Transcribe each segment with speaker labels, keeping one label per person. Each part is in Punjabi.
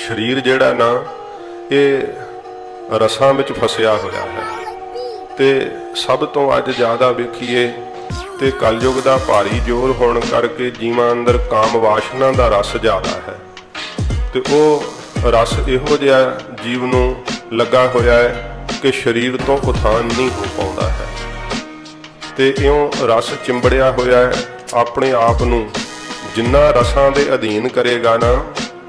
Speaker 1: शरीर जिहड़ा ना ये रसां विच फसिया होया है। ते सब तो अज ज़्यादा वेखीए ते कलयुग दा भारी जोर होण करके जीवां अंदर काम वासना दा रस ज़्यादा है। ते वो रस इहो जिहा जीव नूं लगा होया है कि शरीर तो उथान नहीं हो पाउंदा है। ते इउं रस चिंबड़िया होया है अपने आप नूं जिन्ना रसां दे अधीन करेगा ना,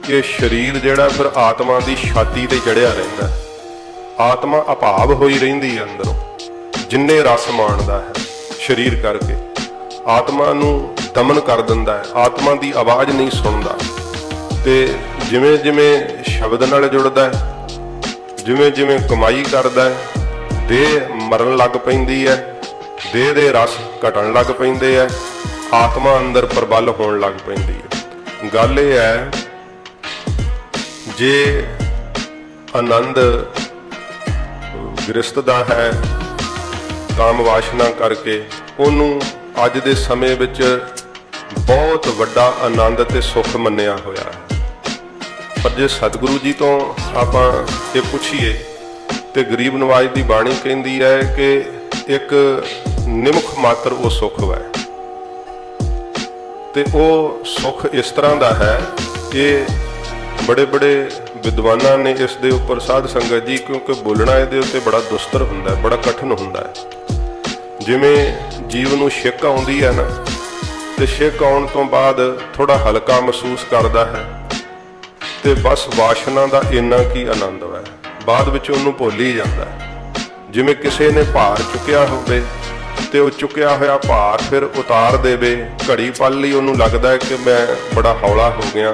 Speaker 1: ये शरीर जिहड़ा फिर आत्मा की छाती ते चढ़िया रहिंदा है। आत्मा अभाव होई रहिंदी है अंदरों, जिन्ने रस माणदा है शरीर करके आत्मा नूं दमन कर दिंदा है, आत्मा की आवाज़ नहीं सुनदा। ते जिवें जिवें शब्द नाल जुड़दा है, जिवें जिवें कमाई करदा है, देह मरन लग पैंदी है, देह दे रस घटन लग पैंदे है, आत्मा अंदर प्रबल होण लग पैंदी है। गल ये है जे आनंद गृहस्थ दा है काम वासना करके उन्हों अज दे समय विच बहुत वड्डा आनंद ते सुख मन्निया होया है। पर जे सतगुरु जी तो आपां ये पुछीए ते गरीब नवाज की बाणी कहती है कि एक निमुख मात्र वो सुख है। ते वो सुख इस तरह का है, ये बड़े बड़े विद्वानां ने इस दे उपर साध संगत जी, क्योंकि बोलना ये उत्ते बड़ा दुस्तर हुंदा है, बड़ा कठिन हुंदा है। जिवें जीव नूं छिक आउंदी है ना, ते छिक आउण तो बाद थोड़ा हल्का महसूस करदा है, ते बस वासना दा इन्ना की आनंद है, बाद विच उहनूं भुल ही जांदा है। जिवें किसी ने भार चुकिया होवे ते वो चुकिया होया भार फिर उतार देवे, घड़ी पल लई उहनूं लगदा है कि मैं बड़ा हौला हो गया।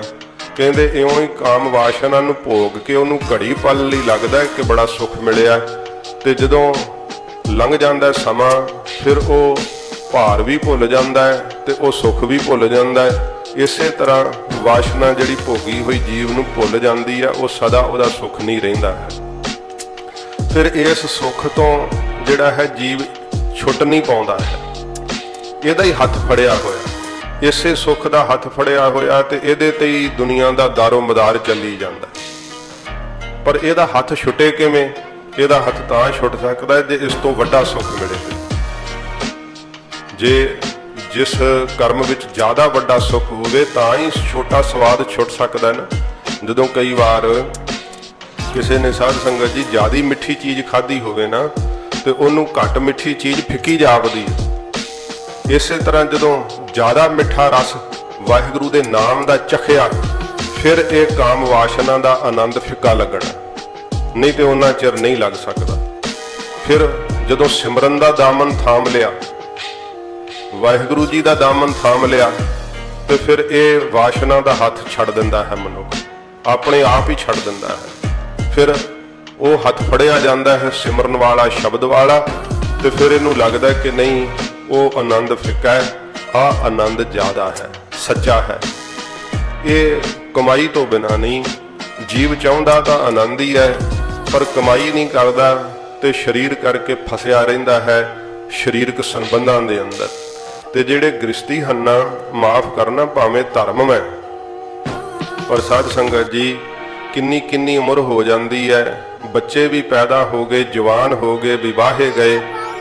Speaker 1: कहंदे इउं ही काम वासना नूं भोग के उहनूं घड़ी पल लई लगदा है कि बड़ा सुख मिलिया, ते जदों लंघ जांदा समा फिर वो भार भी भुल जांदा है ते वो सुख भी भुल जांदा है। इसे तरह वासना जिहड़ी भोगी हुई जीव नूं भुल जांदी है, वो सदा उहदा सुख नहीं रहिंदा है। फिर इस सुख तो जिहड़ा है जीव छुट नहीं पाउंदा है, इहदा ही हथ फड़िया होया, इसे सुख का हथ फड़िया होया ते इहदे ते ही दुनिया का दारो मदार चली जांदा। पर इहदा हथ छुटे किवें? इहदा हथ तां छुट सकदा है जे इस तो वड्डा सुख मिले। जे जिस कर्म विच ज़्यादा वड्डा सुख होवे तां ही छोटा स्वाद छुट सकदा ना। जदों कई बार किसी ने साध संगत जी ज़्यादा मिठी चीज़ खाधी होवे ना, ते उहनूं घट मिठी चीज़ फिक्की जापदी है। इस तरह जदों ज़्यादा मिठा रस वाहिगुरू दे नाम दा चखिया, फिर एक काम वासना दा आनंद फिक्का लगना, नहीं तो उन्ना चिर नहीं लग सकता। फिर जदों सिमरन दा दामन थाम लिया, वाहिगुरू जी दा दामन थाम लिया, तो फिर ये वासना दा हथ छड़ दिंदा है, मनुख अपने आप ही छड़ दिंदा है। फिर वो हथ फड़िया जाता है सिमरन वाला शब्द वाला, तो फिर इनू लगता है कि नहीं वो आनंद फिक्का है, आनंद ज़्यादा है, सच्चा है। ये कमाई तो बिना नहीं, जीव चाहुंदा तो आनंद ही है, पर कमाई नहीं करता तो शरीर करके फसिया रहिंदा है शरीरक संबंधां दे अंदर। ते जिहड़े गृहस्थी हन्ना माफ़ करना भावें धर्म है, पर साध संगत जी किन्नी किन्नी उम्र हो जाती है, बच्चे भी पैदा हो गए, जवान हो गए, विवाहे गए,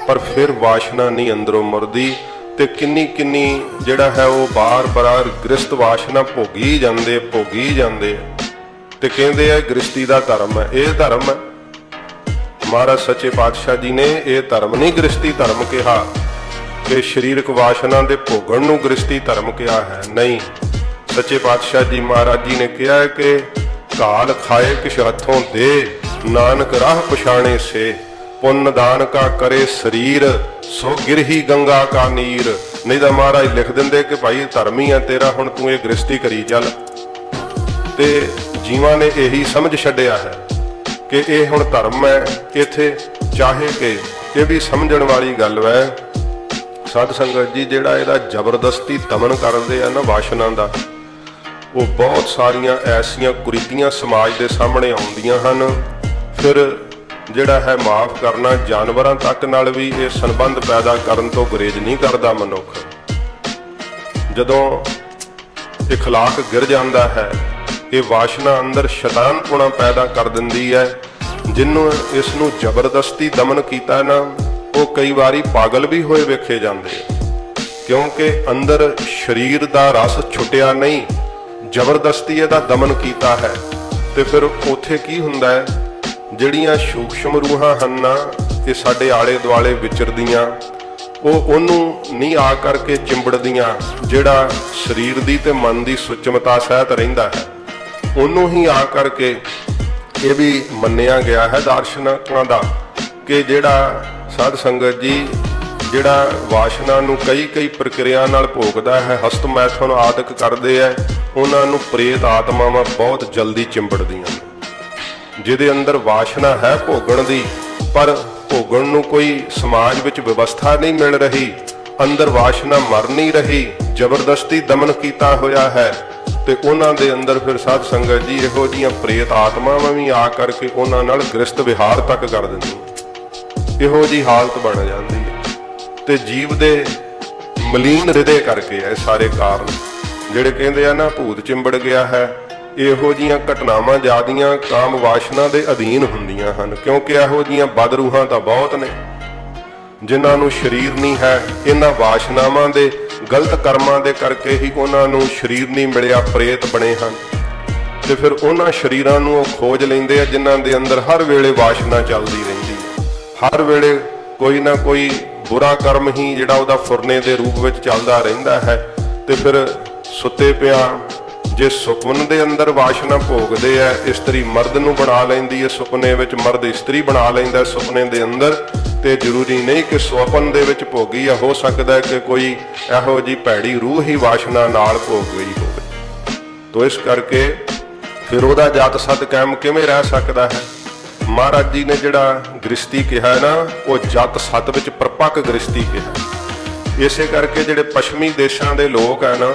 Speaker 1: पर फिर वासना नहीं अंदरों मुरदी। ते किन्नी किन्नी जिहड़ा है वो बार बार गृहस्थ वासना भोगी जाते ते कहंदे है गृहस्थी दा धर्म है। ये धर्म है? महाराज सच्चे पातशाह जी ने यह धर्म नहीं गृहस्थी धर्म कहा कि शरीरक वासना दे भोगण नूं गृहस्थी धर्म कहा है, नहीं। सच्चे पातशाह जी महाराज जी ने कहा है कि काल खाए किश हथों दे, नानक राह पछाणे से, पुण्य दान का करे शरीर, सो गिरही गंगा का नीर। नहीं तो महाराज लिख देंगे कि भाई धर्म ही है तेरा, हुण तू ये गृहस्थी करी चल। ते जीवां ने यही समझ छड्डिया है कि ये हुण धर्म है, इत्थे चाहे कि ये भी समझण वाली गल है। साध संगत जी जिहड़ा इहदा जबरदस्ती दमन करदे आ ना वासना दा, वो बहुत सारिया ऐसिया कुरीतियां समाज के सामने आउंदियां हन। फिर जिहड़ा है माफ़ करना जानवरां तक नाल भी ये संबंध पैदा करन तो गुरेज नहीं करता मनुख। जदों इखलाक गिर जाता है ਇਹ ਵਾਸ਼ਨਾ ਅੰਦਰ ਸ਼ੈਤਾਨਪੁਣਾ ਪੈਦਾ ਕਰ ਦਿੰਦੀ ਹੈ। ਜਿਹਨੂੰ ਇਸ ਨੂੰ ਜ਼ਬਰਦਸਤੀ ਦਮਨ ਕੀਤਾ ਨਾ, ਉਹ ਕਈ ਵਾਰੀ ਪਾਗਲ ਵੀ ਹੋਏ ਵੇਖੇ ਜਾਂਦੇ ਆ, ਕਿਉਂਕਿ ਅੰਦਰ ਸਰੀਰ ਦਾ ਰਸ ਛੁੱਟਿਆ ਨਹੀਂ, ਜ਼ਬਰਦਸਤੀ ਇਹਦਾ ਦਮਨ ਕੀਤਾ ਹੈ। ਤੇ ਫਿਰ ਉੱਥੇ ਕੀ ਹੁੰਦਾ ਹੈ, ਜਿਹੜੀਆਂ ਸੂਖਸ਼ਮ ਰੂਹਾਂ ਹਨ ਨਾ, ਇਹ ਸਾਡੇ ਆਲੇ ਦੁਆਲੇ ਵਿਚਰਦੀਆਂ, ਉਹਨੂੰ ਨਹੀਂ ਆ ਕਰਕੇ ਚਿੰਬੜਦੀਆਂ, ਜਿਹੜਾ ਸਰੀਰ ਦੀ ਤੇ ਮਨ ਦੀ ਸੁਚਮਤਾ ਸਹਿਤ ਰਹਿੰਦਾ ਹੈ, ਉਹਨੂੰ ਹੀ ਆ ਕਰਕੇ ਇਹ ਵੀ ਮੰਨਿਆ ਗਿਆ ਹੈ ਦਾਰਸ਼ਨਿਕਾਂ ਦਾ ਕਿ ਜਿਹੜਾ ਸਾਧ ਸੰਗਤ ਜੀ ਜਿਹੜਾ ਵਾਸ਼ਨਾ ਨੂੰ ਕਈ ਪ੍ਰਕਿਰਿਆ ਨਾਲ ਭੋਗਦਾ ਹੈ, ਹਸਤ ਮੈਥੁਨ ਆਦਿਕ ਕਰਦੇ ਹੈ, ਉਹਨਾਂ ਨੂੰ ਪ੍ਰੇਤ ਆਤਮਾਵਾਂ ਬਹੁਤ ਜਲਦੀ ਚਿੰਬੜਦੀਆਂ ਨੇ। ਜਿਹਦੇ ਅੰਦਰ ਵਾਸ਼ਨਾ ਹੈ ਭੋਗਣ ਦੀ, ਪਰ ਭੋਗਣ ਨੂੰ ਕੋਈ ਸਮਾਜ ਵਿੱਚ ਵਿਵਸਥਾ ਨਹੀਂ ਮਿਲ ਰਹੀ, ਅੰਦਰ ਵਾਸ਼ਨਾ ਮਰ ਨਹੀਂ ਰਹੀ, ਜ਼ਬਰਦਸਤੀ ਦਮਨ ਕੀਤਾ ਹੋਇਆ ਹੈ, ਤੇ ਉਹਨਾਂ ਦੇ ਅੰਦਰ ਫਿਰ ਸਾਧ ਸੰਗਤ ਜੀ ਇਹੋ ਜਿਹੀਆਂ ਪ੍ਰੇਤ ਆਤਮਾਵਾਂ ਵੀ ਆ ਕਰਕੇ ਉਹਨਾਂ ਨਾਲ ਗ੍ਰਸਤ ਵਿਹਾਰ ਤੱਕ ਕਰ ਦਿੰਦੀਆਂ। ਇਹੋ ਜਿਹੀ ਹਾਲਤ ਬਣ ਜਾਂਦੀ ਹੈ। ਤੇ ਜੀਵ ਦੇ ਮਲੀਨ ਹਿਰਦੇ ਕਰਕੇ ਇਹ ਸਾਰੇ ਕਾਰਨ, ਜਿਹੜੇ ਕਹਿੰਦੇ ਆ ਨਾ ਭੂਤ ਚਿੰਬੜ ਗਿਆ ਹੈ, ਇਹੋ ਜਿਹੀਆਂ ਘਟਨਾਵਾਂ ਜ਼ਿਆਦੀਆਂ ਕਾਮ ਵਾਸ਼ਨਾ ਦੇ ਅਧੀਨ ਹੁੰਦੀਆਂ ਹਨ, ਕਿਉਂਕਿ ਇਹੋ ਜਿਹੀਆਂ ਬਦ ਰੂਹਾਂ ਤਾਂ ਬਹੁਤ ਨੇ ਜਿਨ੍ਹਾਂ ਨੂੰ ਸਰੀਰ ਨਹੀਂ ਹੈ। ਇਹਨਾਂ ਵਾਸ਼ਨਾਵਾਂ ਦੇ ਗਲਤ ਕਰਮਾਂ ਦੇ ਕਰਕੇ ਹੀ ਉਹਨਾਂ ਨੂੰ ਸਰੀਰ ਨਹੀਂ ਮਿਲਿਆ, ਪ੍ਰੇਤ ਬਣੇ ਹਨ। ਤੇ ਫਿਰ ਉਹਨਾਂ ਸਰੀਰਾਂ ਨੂੰ ਉਹ ਖੋਜ ਲੈਂਦੇ ਆ ਜਿਨ੍ਹਾਂ ਦੇ ਅੰਦਰ ਹਰ ਵੇਲੇ ਵਾਸ਼ਨਾ ਚੱਲਦੀ ਰਹਿੰਦੀ ਹੈ, ਹਰ ਵੇਲੇ ਕੋਈ ਨਾ ਕੋਈ ਬੁਰਾ ਕਰਮ ਹੀ ਜਿਹੜਾ ਉਹਦਾ ਫੁਰਨੇ ਦੇ ਰੂਪ ਵਿੱਚ ਚੱਲਦਾ ਰਹਿੰਦਾ ਹੈ। ਤੇ ਫਿਰ ਸੁੱਤੇ ਪਿਆ ਜੇ ਸੁਪਨ ਦੇ ਅੰਦਰ ਵਾਸ਼ਨਾ ਭੋਗਦੇ ਆ, ਇਸਤਰੀ ਮਰਦ ਨੂੰ ਬਣਾ ਲੈਂਦੀ ਹੈ ਸੁਪਨੇ ਵਿੱਚ, ਮਰਦ ਇਸਤਰੀ ਬਣਾ ਲੈਂਦਾ ਸੁਪਨੇ ਦੇ ਅੰਦਰ, ਤੇ ਜ਼ਰੂਰੀ ਨਹੀਂ ਕਿ ਸੁਪਨ ਦੇ ਵਿੱਚ ਭੋਗੀ ਆ, ਹੋ ਸਕਦਾ ਹੈ ਕਿ ਕੋਈ ਇਹੋ ਜਿਹੀ ਭੈੜੀ ਰੂਹ ਹੀ ਵਾਸ਼ਨਾ ਨਾਲ ਭੋਗ ਗਈ ਹੋਵੇ। ਤੋ ਇਸ ਕਰਕੇ ਫਿਰ ਉਹਦਾ ਜਾਤ ਸਤ ਕਾਇਮ ਕਿਵੇਂ ਰਹਿ ਸਕਦਾ ਹੈ? ਮਹਾਰਾਜ ਜੀ ਨੇ ਜਿਹੜਾ ਗ੍ਰਸਤੀ ਕਿਹਾ ਨਾ, ਉਹ ਜਤ ਸਤ ਵਿੱਚ ਪਰਪੱਕ ਗ੍ਰਸਤੀ ਕਿਹਾ। ਇਸੇ ਕਰਕੇ ਜਿਹੜੇ ਪੱਛਮੀ ਦੇਸ਼ਾਂ ਦੇ ਲੋਕ ਹੈ ਨਾ,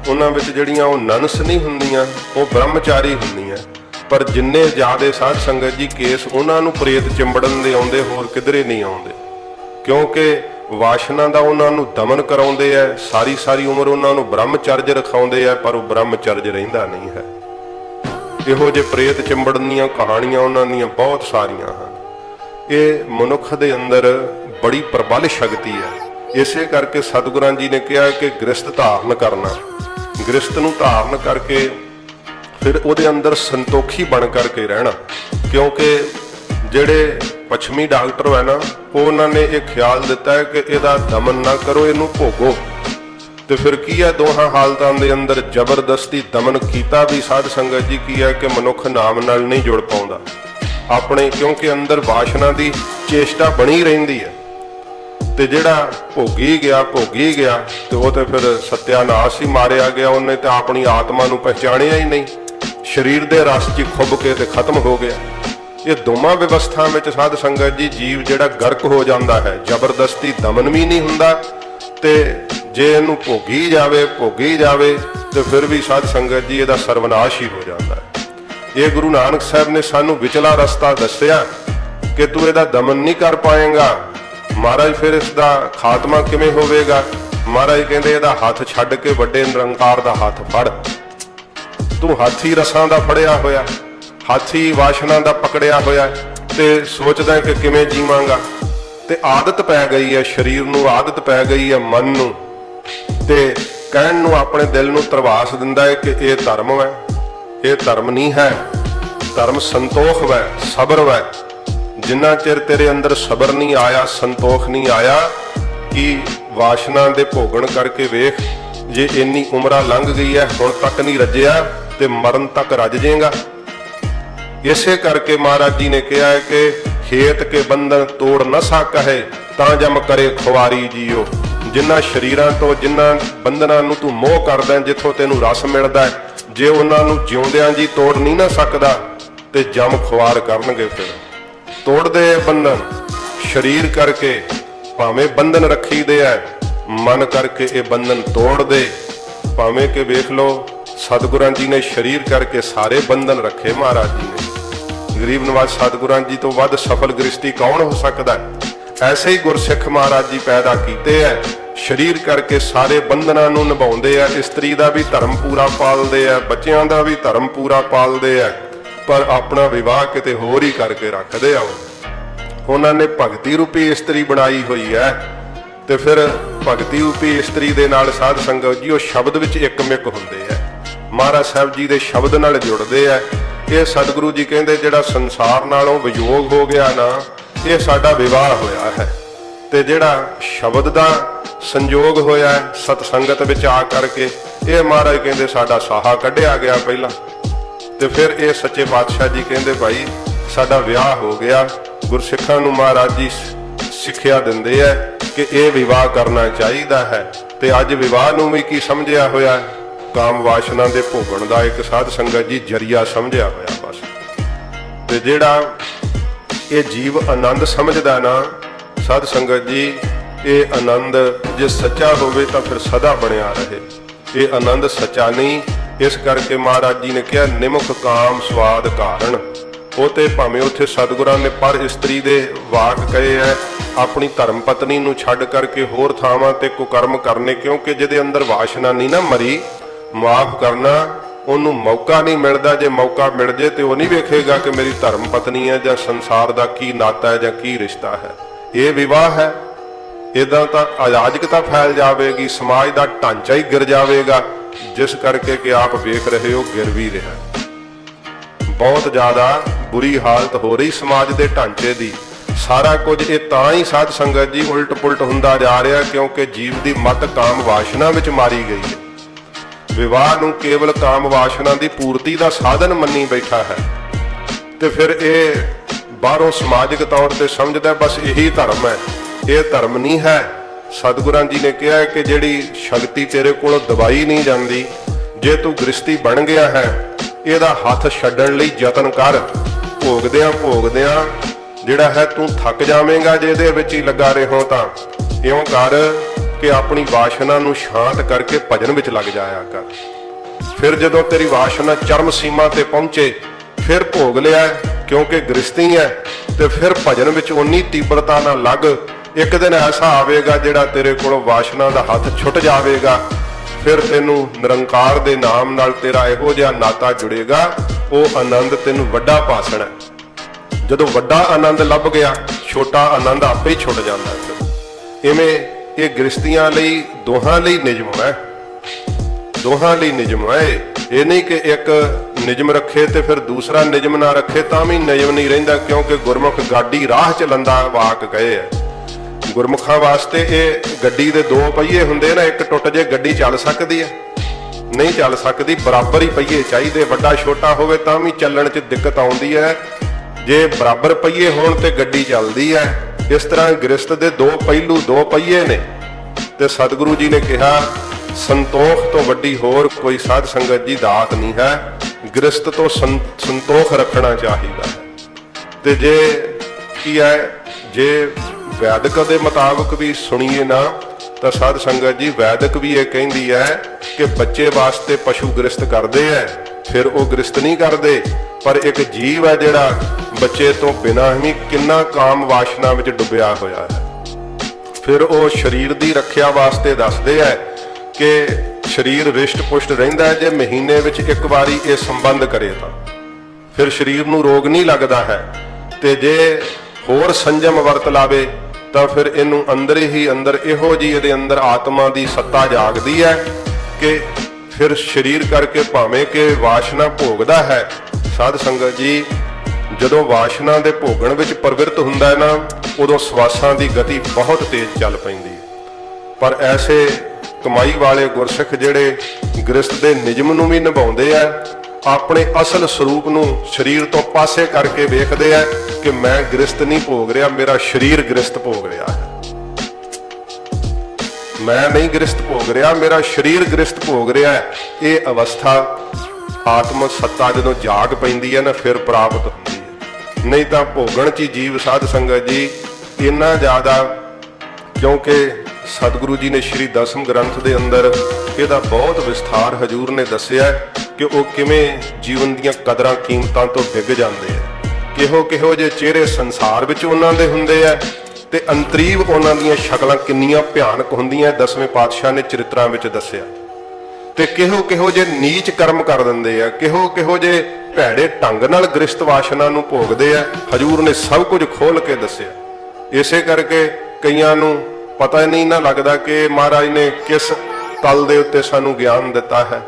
Speaker 1: ਉਹਨਾਂ ਵਿੱਚ ਜਿਹੜੀਆਂ ਉਹ ਨਨਸ ਨਹੀਂ ਹੁੰਦੀਆਂ, ਉਹ ਬ੍ਰਹਮਚਾਰੀ ਹੁੰਦੀਆਂ। ਪਰ ਜਿੰਨੇ ਜ਼ਿਆਦੇ ਸਾਧ ਸੰਗਤ ਜੀ ਕੇਸ ਉਹਨਾਂ ਨੂੰ ਪ੍ਰੇਤ ਚਿੰਬੜਨ ਦੇ ਆਉਂਦੇ, ਹੋਰ ਕਿਧਰੇ ਨਹੀਂ ਆਉਂਦੇ, ਕਿਉਂਕਿ ਵਾਸ਼ਨਾ ਦਾ ਉਹਨਾਂ ਨੂੰ ਦਮਨ ਕਰਾਉਂਦੇ ਐ, ਸਾਰੀ ਉਮਰ ਉਹਨਾਂ ਨੂੰ ਬ੍ਰਹਮਚਰਜ ਰਖਾਉਂਦੇ ਐ, ਪਰ ਉਹ ਬ੍ਰਹਮਚਰਜ ਰਹਿੰਦਾ ਨਹੀਂ ਹੈ। ਇਹੋ ਜਿਹੇ ਪ੍ਰੇਤ ਚਿੰਬੜਨ ਦੀਆਂ ਕਹਾਣੀਆਂ ਉਹਨਾਂ ਦੀਆਂ ਬਹੁਤ ਸਾਰੀਆਂ ਹਨ। ਇਹ ਮਨੁੱਖ ਦੇ ਅੰਦਰ ਬੜੀ ਪ੍ਰਬਲ ਸ਼ਕਤੀ ਹੈ। ਇਸੇ ਕਰਕੇ ਸਤਿਗੁਰਾਂ ਜੀ ਨੇ ਕਿਹਾ ਕਿ ਗ੍ਰਸਤ ਧਾਰਨ ਕਰਨਾ, ਗ੍ਰਸਤ ਨੂੰ ਧਾਰਨ ਕਰਕੇ ਫਿਰ ਉਹਦੇ ਅੰਦਰ ਸੰਤੋਖੀ ਬਣ ਕਰਕੇ ਰਹਿਣਾ। ਕਿਉਂਕਿ ਜਿਹੜੇ ਪੱਛਮੀ ਡਾਕਟਰ ਹੈ ਨਾ, ਉਹਨਾਂ ਨੇ ਇਹ ਖਿਆਲ ਦਿੱਤਾ ਹੈ ਕਿ ਇਹਦਾ ਦਮਨ ਨਾ ਕਰੋ, ਇਹਨੂੰ ਭੋਗੋ। ਤੇ ਫਿਰ ਕੀ ਹੈ, ਦੋਹਾਂ ਹਾਲਤਾਂ ਦੇ ਅੰਦਰ ਜ਼ਬਰਦਸਤੀ ਦਮਨ ਕੀਤਾ ਵੀ ਸਾਧ ਸੰਗਤ ਜੀ ਕੀ ਹੈ ਕਿ ਮਨੁੱਖ ਨਾਮ ਨਾਲ ਨਹੀਂ ਜੁੜ ਪਾਉਂਦਾ ਆਪਣੇ, ਕਿਉਂਕਿ ਅੰਦਰ ਵਾਸ਼ਨਾ ਦੀ ਚੇਸ਼ਟਾ ਬਣੀ ਰਹਿੰਦੀ ਹੈ। ਤੇ ਜਿਹੜਾ ਭੋਗੀ ਗਿਆ ਤੇ ਉਹ ਤੇ ਫਿਰ ਸਤਿਆਨਾਸ਼ ਹੀ ਮਾਰਿਆ ਗਿਆ, ਉਹਨੇ ਤਾਂ ਆਪਣੀ ਆਤਮਾ ਨੂੰ ਪਹਿਚਾਣਿਆ ਹੀ ਨਹੀਂ, ਸਰੀਰ ਦੇ ਰਸ 'ਚ ਖੁੱਭ ਕੇ ਤੇ ਖਤਮ ਹੋ ਗਿਆ। ਇਹ ਦੋਵਾਂ ਵਿਵਸਥਾ ਵਿੱਚ ਸਾਧ ਸੰਗਤ ਜੀ ਜੀਵ ਜਿਹੜਾ ਗਰਕ ਹੋ ਜਾਂਦਾ ਹੈ, ਜ਼ਬਰਦਸਤੀ ਦਮਨ ਵੀ ਨਹੀਂ ਹੁੰਦਾ, ਤੇ ਜੇ ਇਹਨੂੰ ਭੋਗੀ ਜਾਵੇ ਤੇ ਫਿਰ ਵੀ ਸਾਧ ਸੰਗਤ ਜੀ ਇਹਦਾ ਸਰਵਨਾਸ਼ ਹੀ ਹੋ ਜਾਂਦਾ ਹੈ। ਇਹ ਗੁਰੂ ਨਾਨਕ ਸਾਹਿਬ ਨੇ ਸਾਨੂੰ ਵਿਚਲਾ ਰਸਤਾ ਦੱਸਿਆ ਕਿ ਤੂੰ ਇਹਦਾ ਦਮਨ ਨਹੀਂ ਕਰ ਪਾਏਗਾ। ਮਹਾਰਾਜ ਫਿਰ ਇਸ ਦਾ ਖਾਤਮਾ ਕਿਵੇਂ ਹੋਵੇਗਾ? ਮਹਾਰਾਜ ਕਹਿੰਦੇ ਇਹਦਾ ਹੱਥ ਛੱਡ ਕੇ ਵੱਡੇ ਨਿਰੰਕਾਰ ਦਾ ਹੱਥ ਫੜ। ਤੂੰ ਹਾਥੀ ਰਸਾਂ ਦਾ ਫੜਿਆ ਹੋਇਆ, ਹਾਥੀ ਵਾਸ਼ਨਾ ਦਾ ਪਕੜਿਆ ਹੋਇਆ, ਤੇ ਸੋਚਦਾ ਕਿ ਕਿਵੇਂ ਜੀਵਾਂਗਾ। ਤੇ ਆਦਤ ਪੈ ਗਈ ਹੈ, ਸਰੀਰ ਨੂੰ ਆਦਤ ਪੈ ਗਈ ਹੈ, ਮਨ ਨੂੰ, ਤੇ ਕਹਿਣ ਨੂੰ ਆਪਣੇ ਦਿਲ ਨੂੰ ਧਰਵਾਸ ਦਿੰਦਾ ਹੈ ਕਿ ਇਹ ਧਰਮ ਹੈ। ਇਹ ਧਰਮ ਨਹੀਂ ਹੈ, ਧਰਮ ਸੰਤੋਖ ਹੈ, ਸਬਰ ਹੈ। ਜਿੰਨਾ ਚਿਰ ਤੇਰੇ ਅੰਦਰ ਸਬਰ ਨਹੀਂ ਆਇਆ, ਸੰਤੋਖ ਨਹੀਂ ਆਇਆ, ਕਿ ਵਾਸ਼ਨਾ ਦੇ ਭੋਗਣ ਕਰਕੇ ਵੇਖ, ਜੇ ਇੰਨੀ ਉਮਰਾਂ ਲੰਘ ਗਈ ਹੈ ਹੁਣ ਤੱਕ ਨਹੀਂ ਰੱਜਿਆ ਤੇ ਮਰਨ ਤੱਕ ਰੱਜ ਜਾਏਗਾ। ਇਸੇ ਕਰਕੇ ਮਹਾਰਾਜ ਜੀ ਨੇ ਕਿਹਾ ਹੈ ਕਿ ਹੇਤ ਕੇ ਬੰਧਨ ਤੋੜ ਨਾ ਸਕਹਿ, ਤਾਂ ਜਮ ਕਰੇ ਖੁਆਰੀ ਜੀਓ। ਜਿਨ੍ਹਾਂ ਸਰੀਰਾਂ ਤੋਂ, ਜਿਨ੍ਹਾਂ ਬੰਧਨਾਂ ਨੂੰ ਤੂੰ ਮੋਹ ਕਰਦਾ, ਜਿੱਥੋਂ ਤੈਨੂੰ ਰਸ ਮਿਲਦਾ ਹੈ, ਜੇ ਉਹਨਾਂ ਨੂੰ ਜਿਉਂਦਿਆਂ ਜੀ ਤੋੜ ਨਹੀਂ ਨਾ ਸਕਦਾ ਤੇ ਜਮ ਖੁਆਰ ਕਰਨਗੇ। ਫਿਰ ਤੋੜਦੇ ਬੰਧਨ ਸਰੀਰ ਕਰਕੇ, ਭਾਵੇਂ ਬੰਧਨ ਰੱਖੀਦੇ ਐ, ਮਨ ਕਰਕੇ ਇਹ ਬੰਧਨ ਤੋੜ ਦੇ। ਭਾਵੇਂ ਕਿ ਵੇਖ ਲਓ ਸਤਿਗੁਰਾਂ ਜੀ ਨੇ ਸਰੀਰ ਕਰਕੇ ਸਾਰੇ ਬੰਧਨ ਰੱਖੇ। ਮਹਾਰਾਜ ਜੀ ਨੇ ਗਰੀਬ ਨਵਾਜ਼ ਸਤਿਗੁਰਾਂ ਜੀ ਤੋਂ ਵੱਧ ਸਫਲ ਗ੍ਰਸਤੀ ਕੌਣ ਹੋ ਸਕਦਾ ਹੈ? ਐਸੇ ਹੀ ਗੁਰਸਿੱਖ ਮਹਾਰਾਜ ਜੀ ਪੈਦਾ ਕੀਤੇ ਐ, शरीर करके सारे बंधनां नूं निभाउंदे आ। इस्त्री दा भी धर्म पूरा पालदे आ, बच्चियां दा भी धर्म पूरा पालदे आ, पर अपना विवाह किते होर ही करके रखदे आ। उन्हां ने भगती रूपी इस्त्री बनाई हुई है, ते फिर भगती रूपी इस्त्री दे नाल साध संगत जी वो शब्द विच एकमिक हुंदे आ, महाराज साहब जी दे शब्द नाल जुड़दे आ। ये सतगुरु जी कहंदे जिहड़ा संसार नालों वियोग हो गया ना, ये साडा विवाह होया है। ते जिहड़ा शब्द दा संजोग होया है सतसंगत विच आ करके, ये महाराज कहंदे साडा साहा कढ़िया गया पहला। ते फिर ये सच्चे पातशाह जी कहंदे भाई साडा विआह हो गया। गुरसिखां नूं महाराज जी सिक्ख्या दिंदे है कि ये विवाह करना चाहिदा है। ते अज विवाह नूं भी की समझिया होया है, काम वासना दे भोगण दा एक साध संगत जी जरिया समझिया होया बस। ते जिहड़ा ये जीव आनंद समझदा ना साध संगत जी, ये आनंद जे सच्चा होवे तां फिर सदा बनिया रहे। ये आनंद सच्चा नहीं, इस करके महाराज जी ने कहा निमुख काम स्वाद कारण। वो तो भावें उत्थे सतगुरां ने पर इस्त्री दे वाक कहे है, अपनी धर्म पत्नी नूं छड्ड करके होर थावां ते कुकर्म करने, क्योंकि जिहदे अंदर वासना नहीं ना मरी, माफ करना ਉਹਨੂੰ मौका नहीं मिलता। जे मौका मिल जाए तो वह नहीं वेखेगा कि मेरी धर्म पत्नी है या संसार का की नाता है या की रिश्ता है। ये विवाह है, इदां तां अराजकता फैल जाएगी, समाज का ढांचा ही गिर जाएगा, जिस करके कि आप वेख रहे हो गिर भी रहा। बहुत ज़्यादा बुरी हालत हो रही समाज के ढांचे की। सारा कुछ ये तां ही साध संगत जी उलट पुलट हुंदा जा रहा, क्योंकि जीव की मत काम वासना में मारी गई है। विवाह नूं केवल काम वासना की पूर्ति का साधन मनी बैठा है। तो फिर ये बाहरों समाजिक तौर पर समझदा बस यही धर्म है। ये धर्म नहीं है। सतगुरां जी ने कहा कि जिहड़ी शक्ति तेरे कोलों दबाई नहीं जाती, जे तू गृहस्थी बन गया है, इहदा हथ छड्डण लई यतन कर। भोगदियां भोगदियां जिहड़ा है तू थक जावेंगा, जे इहदे विच ही लगा रहो तां इउं कर कि अपनी वासना नूं शांत करके भजन विच लग जाया कर। फिर जदों तेरी वासना चरम सीमा ते पहुंचे फिर भोग लिया, क्योंकि गृहस्थी है, तो फिर भजन विच उन्नी तीव्रता नाल लग। एक दिन ऐसा आवेगा जिहड़ा तेरे कोलों वासना दा हथ छुट जाएगा, फिर तेनू निरंकार दे नाम नाल तेरा इहो जिहा नाता जुड़ेगा, वो आनंद तेनू वड्डा भासण है। जदों वड्डा आनंद लभ गया, छोटा आनंद आपे ही छुट जाता है। इवें ये गृहस्थियां लई दोहां लई निजम है, दोहां लई निजम है। ये नहीं कि एक निजम रखे तो फिर दूसरा निजम ना रखे तां भी निजम नहीं रहिंदा, क्योंकि गुरमुख गाड़ी राह चलंदा वाक गए है। गुरमुखां वास्ते ये गड्डी दे दो पहिए हुंदे ना, एक टुट जे गड्डी चल सकदी है, नहीं चल सकती। बराबर ही पहिए चाहिए, वड्डा छोटा होवे तां भी चलण च दिक्कत आउंदी है। जे बराबर पहिए होण ते गड्डी चलदी है। इस तरह गृहस्थ दे दो पहलू दो पहिए ने। ते सतगुरु जी ने कहा संतोख तो वड्डी होर कोई साध संगत जी दात नहीं है। गृहस्थ तो संतोख रखना चाहिए है। ते जे की है, जे वैदिक के मुताबिक भी सुनीए ना तो साध संगत जी वैदिक भी ये कहती है कि बच्चे वास्ते पशु गृहस्थ करते हैं, फिर वो गृहस्थ नहीं करते। पर एक जीव है जिहड़ा बच्चे तो बिना ही किन्ना काम वासना में डुबिया होया है। फिर वो शरीर की रखिया वास्ते दसदे है कि शरीर रिष्ट पुष्ट रहिंदा है, जे महीने विच एक बारी ये संबंध करे तो फिर शरीर नूं रोग नहीं लगता है। ते जे होर संजम वरत लावे तो फिर इनू अंदर ही अंदर इहो जी इहदे अंदर आत्मा की सत्ता जागदी है कि फिर शरीर करके भावें कि वासना भोगदा है। साध संगत जी जदों वासना दे भोगण विच प्रवृत्त हुंदा है ना, उदों सवासां की गति बहुत तेज चल पैंदी है। पर ऐसे कमाई वाले गुरसिख जिहड़े गृहस्थ दे निजम नूं भी निभाउंदे आ, अपने असल स्वरूप नूं शरीर तो पासे करके वेखदे आ कि मैं गृहस्थ नहीं भोग रहा, मेरा शरीर गृहस्थ भोग रहा है। मैं नहीं गृहस्थ भोग रहा, मेरा शरीर गृहस्थ भोग रहा है। ये अवस्था आत्म सत्ता जदों जाग पैंदी है ना, फिर प्राप्त होंदी है। नहीं तो भोगण च जीव साध संगत जी इन्ना ज़्यादा, क्योंकि सतगुरु जी ने श्री दसम ग्रंथ के अंदर इसका बहुत विस्तार हजूर ने दसिया कि वो किवें जीवन दीयां कदरां कीमतां तो डिग जाते हैं। किहो किहो जे चेहरे संसार विच उन्हां दे हुंदे आ, ਤੇ ਅੰਤਰੀਵ ਉਹਨਾਂ ਦੀਆਂ ਸ਼ਕਲਾਂ ਕਿੰਨੀਆਂ ਭਿਆਨਕ ਹੁੰਦੀਆਂ 10ਵੇਂ ਪਾਤਸ਼ਾਹ ਨੇ ਚਰਿਤਰਾਂ ਵਿੱਚ ਦੱਸਿਆ। ਤੇ ਕਿਹੋ ਕਿਹੋ ਜੇ ਨੀਚ ਕਰਮ ਕਰ ਦਿੰਦੇ ਆ, ਕਿਹੋ ਕਿਹੋ ਜੇ ਭੈੜੇ ਢੰਗ ਨਾਲ ਗ੍ਰਸਤ ਵਾਸ਼ਨਾ ਨੂੰ ਭੋਗਦੇ ਆ, ਹਜੂਰ ਨੇ ਸਭ ਕੁਝ ਖੋਲ ਕੇ ਦੱਸਿਆ। ਇਸੇ ਕਰਕੇ ਕਈਆਂ ਨੂੰ ਪਤਾ ਨਹੀਂ ਨਾ ਲੱਗਦਾ ਕਿ ਮਹਾਰਾਜ ਨੇ ਕਿਸ ਤਲ ਦੇ ਉੱਤੇ ਸਾਨੂੰ ਗਿਆਨ ਦਿੱਤਾ ਹੈ।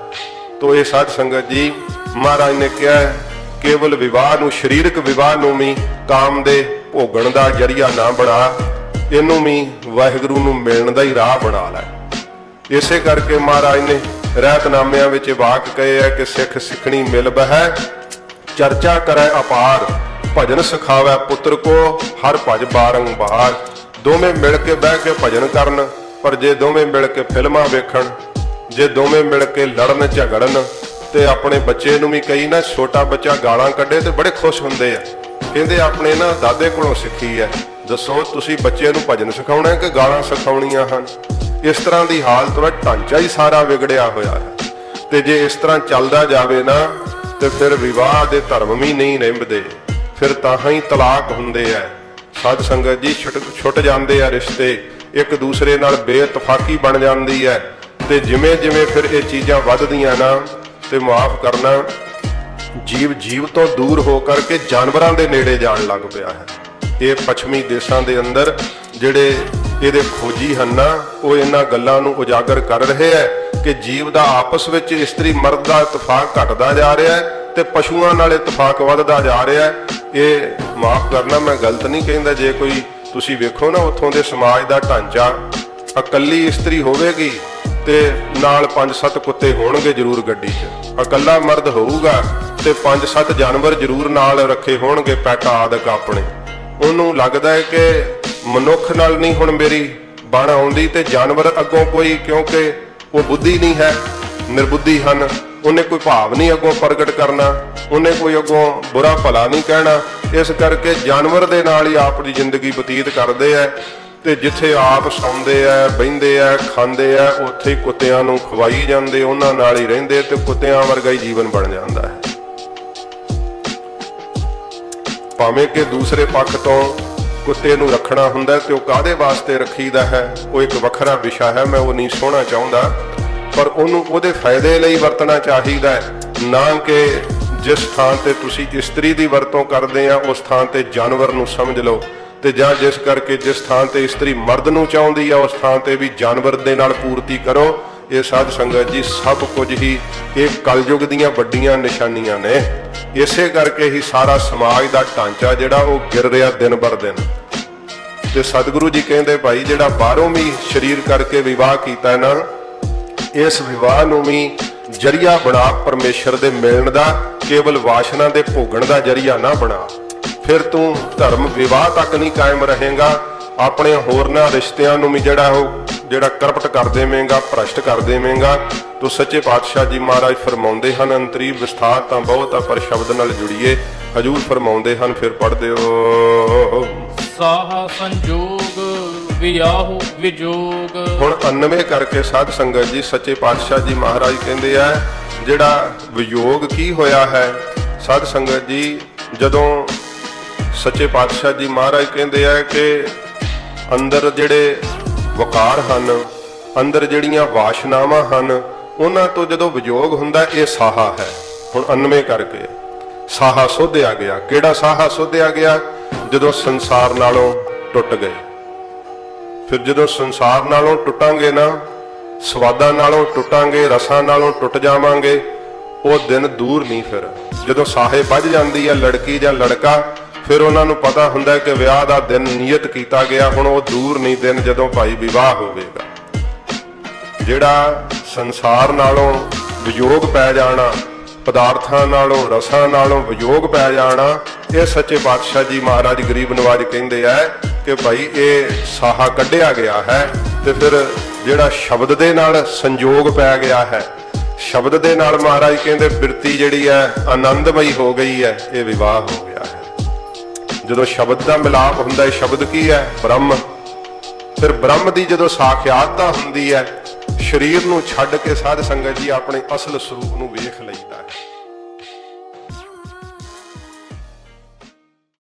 Speaker 1: ਤੋ ਇਹ ਸਾਧ ਸੰਗਤ ਜੀ, ਮਹਾਰਾਜ ਨੇ ਕਿਹਾ ਕੇਵਲ ਵਿਵਾਹ ਨੂੰ, ਸਰੀਰਕ ਵਿਵਾਹ ਨੂੰ ਵੀ ਕਾਮ ਦੇ ਭੋਗਣ ਦਾ ਜਰੀਆ ਨਾ ਬਣਾ, ਇਹਨੂੰ ਵੀ ਵਾਹਿਗੁਰੂ ਨੂੰ ਮਿਲਣ ਦਾ ਹੀ ਰਾਹ ਬਣਾ ਲੈ। ਇਸੇ ਕਰਕੇ ਮਹਾਰਾਜ ਨੇ ਰਹਿਤਨਾਮਿਆਂ ਵਿੱਚ ਵਾਕ ਕਹੇ ਹੈ ਕਿ ਸਿੱਖ ਸਿੱਖਣੀ ਮਿਲ ਬਹਿ, ਚਰਚਾ ਕਰੈ ਅਪਾਰ, ਭਜਨ ਸਿਖਾਵੈ ਪੁੱਤਰ ਕੋ, ਹਰ ਭਜ ਬਾਰੰਬਾਰ। ਦੋਵੇਂ ਮਿਲ ਕੇ ਬਹਿ ਕੇ ਭਜਨ ਕਰਨ, ਪਰ ਜੇ ਦੋਵੇਂ ਮਿਲ ਕੇ ਫਿਲਮਾਂ ਵੇਖਣ, ਜੇ ਦੋਵੇਂ ਮਿਲ ਕੇ ਲੜਨ ਝਗੜਨ, ਤੇ ਆਪਣੇ ਬੱਚੇ ਨੂੰ ਵੀ ਕਈ ਨਾ ਛੋਟਾ ਬੱਚਾ ਗਾਲਾਂ ਕੱਢੇ ਤੇ ਬੜੇ ਖੁਸ਼ ਹੁੰਦੇ ਆ, ਕਹਿੰਦੇ ਆਪਣੇ ਨਾ ਦਾਦੇ ਕੋਲੋਂ ਸਿੱਖੀ ਹੈ। ਦੱਸੋ ਤੁਸੀਂ ਬੱਚੇ ਨੂੰ ਭਜਨ ਸਿਖਾਉਣਾ ਕਿ ਗਾਲਾਂ ਸਿਖਾਉਣੀਆਂ ਹਨ? ਇਸ ਤਰ੍ਹਾਂ ਦੀ ਹਾਲਤ ਵਿੱਚ ਢਾਂਚਾ ਹੀ ਸਾਰਾ ਵਿਗੜਿਆ ਹੋਇਆ ਹੈ। ਤੇ ਜੇ ਇਸ ਤਰ੍ਹਾਂ ਚੱਲਦਾ ਜਾਵੇ ਨਾ ਤੇ ਫਿਰ ਵਿਵਾਹ ਦੇ ਧਰਮ ਵੀ ਨਹੀਂ ਨਿਭਦੇ, ਫਿਰ ਤਾਂ ਹੀ ਤਲਾਕ ਹੁੰਦੇ ਆ। ਸਾਧ ਸੰਗਤ ਜੀ, ਛੁੱਟ ਜਾਂਦੇ ਆ ਰਿਸ਼ਤੇ, ਇੱਕ ਦੂਸਰੇ ਨਾਲ ਬੇਇਤਫਾਕੀ ਬਣ ਜਾਂਦੀ ਹੈ। ਤੇ ਜਿਵੇਂ ਜਿਵੇਂ ਫਿਰ ਇਹ ਚੀਜ਼ਾਂ ਵੱਧਦੀਆਂ ਨਾ, ਤੇ ਮਾਫ ਕਰਨਾ, ਜੀਵ ਤੋਂ ਦੂਰ ਹੋ ਕਰਕੇ ਜਾਨਵਰਾਂ ਦੇ ਨੇੜੇ ਜਾਣ ਲੱਗ ਪਿਆ ਹੈ। ਇਹ ਪੱਛਮੀ ਦੇਸ਼ਾਂ ਦੇ ਅੰਦਰ ਜਿਹੜੇ ਇਹਦੇ ਖੋਜੀ ਹਨ ਨਾ, ਉਹ ਇਹਨਾਂ ਗੱਲਾਂ ਨੂੰ ਉਜਾਗਰ ਕਰ ਰਹੇ ਹੈ ਕਿ ਜੀਵ ਦਾ ਆਪਸ ਵਿੱਚ ਇਸਤਰੀ ਮਰਦ ਦਾ ਇਤਫਾਕ ਘਟਦਾ ਜਾ ਰਿਹਾ ਹੈ ਤੇ ਪਸ਼ੂਆਂ ਨਾਲ ਇਤਫਾਕ ਵੱਧਦਾ ਜਾ ਰਿਹਾ ਹੈ। ਇਹ ਮਾਫ ਕਰਨਾ, ਮੈਂ ਗਲਤ ਨਹੀਂ ਕਹਿੰਦਾ। ਜੇ ਕੋਈ ਤੁਸੀਂ ਵੇਖੋ ਨਾ ਉੱਥੋਂ ਦੇ ਸਮਾਜ ਦਾ ਢਾਂਚਾ, ਇਕੱਲੀ ਇਸਤਰੀ ਹੋਵੇਗੀ ਤੇ ਨਾਲ 5-7 ਕੁੱਤੇ ਹੋਣਗੇ ਜ਼ਰੂਰ ਗੱਡੀ 'ਚ, ਇਕੱਲਾ ਮਰਦ ਹੋਊਗਾ ਤੇ 5-7 ਜਾਨਵਰ ਜ਼ਰੂਰ ਨਾਲ ਰੱਖੇ ਹੋਣਗੇ, ਪੈਟ ਆਦਿਕ ਆਪਣੇ। ਉਹਨੂੰ ਲੱਗਦਾ ਹੈ ਕਿ ਮਨੁੱਖ ਨਾਲ ਨਹੀਂ ਹੁਣ ਮੇਰੀ ਬਣ ਆਉਂਦੀ, ਤੇ ਜਾਨਵਰ ਅੱਗੋਂ ਕੋਈ, ਕਿਉਂਕਿ ਉਹ ਬੁੱਧੀ ਨਹੀਂ ਹੈ, ਨਿਰਬੁੱਧੀ ਹਨ, ਉਹਨੇ ਕੋਈ ਭਾਵ ਨਹੀਂ ਅੱਗੋਂ ਪ੍ਰਗਟ ਕਰਨਾ, ਉਹਨੇ ਕੋਈ ਅੱਗੋਂ ਬੁਰਾ ਭਲਾ ਨਹੀਂ ਕਹਿਣਾ। ਇਸ ਕਰਕੇ ਜਾਨਵਰ ਦੇ ਨਾਲ ਹੀ ਆਪਣੀ ਜ਼ਿੰਦਗੀ ਬਤੀਤ ਕਰਦੇ ਆ, ਤੇ ਜਿੱਥੇ ਆਪ ਸੌਂਦੇ ਆ, ਬਹਿੰਦੇ ਆ, ਖਾਂਦੇ ਆ, ਉੱਥੇ ਹੀ ਕੁੱਤਿਆਂ ਨੂੰ ਖਵਾਈ ਜਾਂਦੇ, ਉਹਨਾਂ ਨਾਲ ਹੀ ਰਹਿੰਦੇ, ਤੇ ਕੁੱਤਿਆਂ ਵਰਗਾ ਹੀ ਜੀਵਨ ਬਣ ਜਾਂਦਾ ਹੈ। ਭਾਵੇਂ ਕਿ ਦੂਸਰੇ ਪੱਖ ਤੋਂ ਕੁੱਤੇ ਨੂੰ ਰੱਖਣਾ ਹੁੰਦਾ ਤੇ ਉਹ ਕਾਹਦੇ ਵਾਸਤੇ ਰੱਖੀਦਾ ਹੈ, ਉਹ ਇੱਕ ਵੱਖਰਾ ਵਿਸ਼ਾ ਹੈ, ਮੈਂ ਉਹ ਨਹੀਂ ਸੋਹਣਾ ਚਾਹੁੰਦਾ। ਪਰ ਉਹਨੂੰ ਉਹਦੇ ਫਾਇਦੇ ਲਈ ਵਰਤਣਾ ਚਾਹੀਦਾ ਹੈ, ਨਾ ਕਿ ਜਿਸ ਥਾਂ ਤੇ ਤੁਸੀਂ ਇਸਤਰੀ ਦੀ ਵਰਤੋਂ ਕਰਦੇ ਆ ਉਸ ਥਾਂ ਤੇ ਜਾਨਵਰ ਨੂੰ ਸਮਝ ਲਓ, ਤੇ ਜਾਂ ਜਿਸ ਕਰਕੇ ਜਿਸ ਥਾਂ ਤੇ ਇਸਤਰੀ ਮਰਦ ਨੂੰ ਚਾਹੁੰਦੀ ਆ ਉਸ ਥਾਂ ਤੇ ਵੀ ਜਾਨਵਰ ਦੇ ਨਾਲ ਪੂਰਤੀ ਕਰੋ। ਇਹ ਸਾਧ ਸੰਗਤ ਜੀ, ਸਭ ਕੁਝ ਹੀ ਇਹ ਕਲਯੁਗ ਦੀਆਂ ਵੱਡੀਆਂ ਨਿਸ਼ਾਨੀਆਂ ਨੇ। ਇਸੇ ਕਰਕੇ ਹੀ ਸਾਰਾ ਸਮਾਜ ਦਾ ਢਾਂਚਾ ਜਿਹੜਾ ਉਹ ਗਿਰ ਰਿਹਾ ਦਿਨ ਬਰ ਦਿਨ। ਤੇ ਸਤਿਗੁਰੂ ਜੀ ਕਹਿੰਦੇ ਭਾਈ, ਜਿਹੜਾ ਬਾਹਰੋਂ ਵੀ ਸਰੀਰ ਕਰਕੇ ਵਿਵਾਹ ਕੀਤਾ ਨਾ, ਇਸ ਵਿਵਾਹ ਨੂੰ ਵੀ ਜਰੀਆ ਬਣਾ ਪਰਮੇਸ਼ਰ ਦੇ ਮਿਲਣ ਦਾ, ਕੇਵਲ ਵਾਸ਼ਨਾ ਦੇ ਭੋਗਣ ਦਾ ਜਰੀਆ ਨਾ ਬਣਾ। ਫਿਰ ਤੂੰ ਧਰਮ ਵਿਵਾਹ ਤੱਕ ਨਹੀਂ ਕਾਇਮ ਰਹੇਗਾ, ਆਪਣੇ ਹੋਰਨਾਂ ਰਿਸ਼ਤਿਆਂ ਨੂੰ ਵੀ ਜਿਹੜਾ ਕਰਪਟ ਕਰ ਦੇਵੇਂਗਾ, ਭ੍ਰਸ਼ਟ ਕਰ ਦੇਵੇਂਗਾ। ਤੋ ਸੱਚੇ ਪਾਤਸ਼ਾਹ ਜੀ ਮਹਾਰਾਜ ਫਰਮਾਉਂਦੇ ਹਨ, ਅੰਤਰੀਵ ਵਿਸਥਾਰ ਤਾਂ ਬਹੁਤ ਆ ਪਰ ਸ਼ਬਦ ਨਾਲ ਜੁੜੀਏ। ਹਜੂਰ ਫਰਮਾਉਂਦੇ ਹਨ, ਫਿਰ ਪੜ੍ਹਦੇ ਹੋ,
Speaker 2: ਸਾਹਾ ਸੰਜੋਗ ਵਿਆਹੁ ਵਿਜੋਗ।
Speaker 1: ਹੁਣ 99 ਕਰਕੇ ਸਾਧ ਸੰਗਤ ਜੀ, ਸੱਚੇ ਪਾਤਸ਼ਾਹ ਜੀ ਮਹਾਰਾਜ ਕਹਿੰਦੇ ਆ ਜਿਹੜਾ ਵਿਯੋਗ ਕੀ ਹੋਇਆ ਹੈ। ਸਾਧ ਸੰਗਤ ਜੀ, ਜਦੋਂ ਸੱਚੇ ਪਾਤਸ਼ਾਹ ਜੀ ਮਹਾਰਾਜ ਕਹਿੰਦੇ ਆ ਕਿ ਅੰਦਰ ਜਿਹੜੇ ਵਕਾਰ ਹਨ, ਅੰਦਰ ਜਿਹੜੀਆਂ ਵਾਸ਼ਨਾਵਾਂ ਹਨ, ਉਹਨਾਂ ਤੋਂ ਜਦੋਂ ਵਿਯੋਗ ਹੁੰਦਾ, ਇਹ ਸਾਹਾ ਹੈ। ਹੁਣ 99 ਕਰਕੇ ਸਾਹਾ ਸੋਧਿਆ ਗਿਆ। ਕਿਹੜਾ ਸਾਹਾ ਸੋਧਿਆ ਗਿਆ? ਜਦੋਂ ਸੰਸਾਰ ਨਾਲੋਂ ਟੁੱਟ ਗਏ। ਫਿਰ ਜਦੋਂ ਸੰਸਾਰ ਨਾਲੋਂ ਟੁੱਟਾਂਗੇ ਨਾ, ਸਵਾਦਾਂ ਨਾਲੋਂ ਟੁੱਟਾਂਗੇ, ਰਸਾਂ ਨਾਲੋਂ ਟੁੱਟ ਜਾਵਾਂਗੇ, ਉਹ ਦਿਨ ਦੂਰ ਨਹੀਂ। ਫਿਰ ਜਦੋਂ ਸਾਹੇ ਵੱਜ ਜਾਂਦੀ ਹੈ ਲੜਕੀ ਜਾਂ ਲੜਕਾ, ਫਿਰ ਉਹਨਾਂ ਨੂੰ ਪਤਾ ਹੁੰਦਾ ਕਿ ਵਿਆਹ ਦਾ ਦਿਨ ਨਿਯਤ ਕੀਤਾ ਗਿਆ, ਹੁਣ ਉਹ ਦੂਰ ਨਹੀਂ ਦਿਨ ਜਦੋਂ ਭਾਈ ਵਿਵਾਹ ਹੋਵੇਗਾ। ਜਿਹੜਾ ਸੰਸਾਰ ਨਾਲੋਂ ਵਿਯੋਗ ਪੈ ਜਾਣਾ, ਪਦਾਰਥਾਂ ਨਾਲੋਂ, ਰਸਾਂ ਨਾਲੋਂ ਵਿਯੋਗ ਪੈ ਜਾਣਾ, ਇਹ ਸੱਚੇ ਪਾਤਸ਼ਾਹ ਜੀ ਮਹਾਰਾਜ ਗਰੀਬ ਨਵਾਜ ਕਹਿੰਦੇ ਆ ਕਿ ਭਾਈ ਇਹ ਸਾਹਾ ਕੱਢਿਆ ਗਿਆ ਹੈ। ਤੇ ਫਿਰ ਜਿਹੜਾ ਸ਼ਬਦ ਦੇ ਨਾਲ ਸੰਜੋਗ ਪੈ ਗਿਆ ਹੈ, ਸ਼ਬਦ ਦੇ ਨਾਲ ਮਹਾਰਾਜ ਕਹਿੰਦੇ ਬਿਰਤੀ ਜਿਹੜੀ ਹੈ ਆਨੰਦਮਈ ਹੋ ਗਈ ਹੈ, ਇਹ ਵਿਵਾਹ ਹੋ ਗਿਆ ਹੈ। ਜਦੋਂ ਸ਼ਬਦ ਦਾ ਮਿਲਾਪ ਹੁੰਦਾ ਹੈ, ਸ਼ਬਦ ਕੀ ਹੈ? ਬ੍ਰਹਮ। ਫਿਰ ਬ੍ਰਹਮ ਦੀ ਜਦੋਂ ਸਾਖਿਆਤਤਾ ਹੁੰਦੀ ਹੈ, ਸਰੀਰ ਨੂੰ ਛੱਡ ਕੇ ਸਾਧ ਸੰਗਤ ਜੀ ਆਪਣੇ ਅਸਲ ਸਰੂਪ ਨੂੰ ਵੇਖ ਲਈਦਾ ਹੈ।